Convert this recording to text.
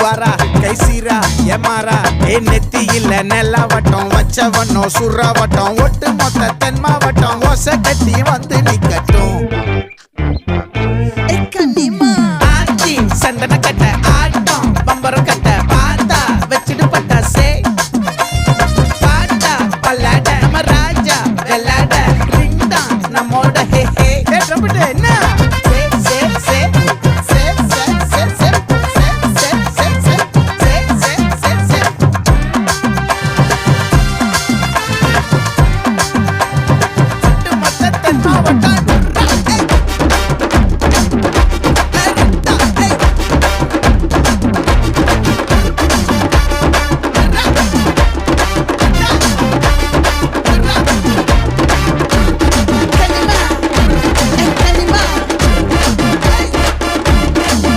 வாரா கைசீரா ஏமாறா ஏ நெத்தி இல்ல நெல்லாவட்டம் வச்சவட்டம் சுறாவட்டம் ஒட்டு மொத்த தென் மாவட்டம் ஓசை கட்டி வந்து நிக்கட்டும் ஆச்சி சந்தன கட்ட ஆட்டம் பம்பரம் கட்ட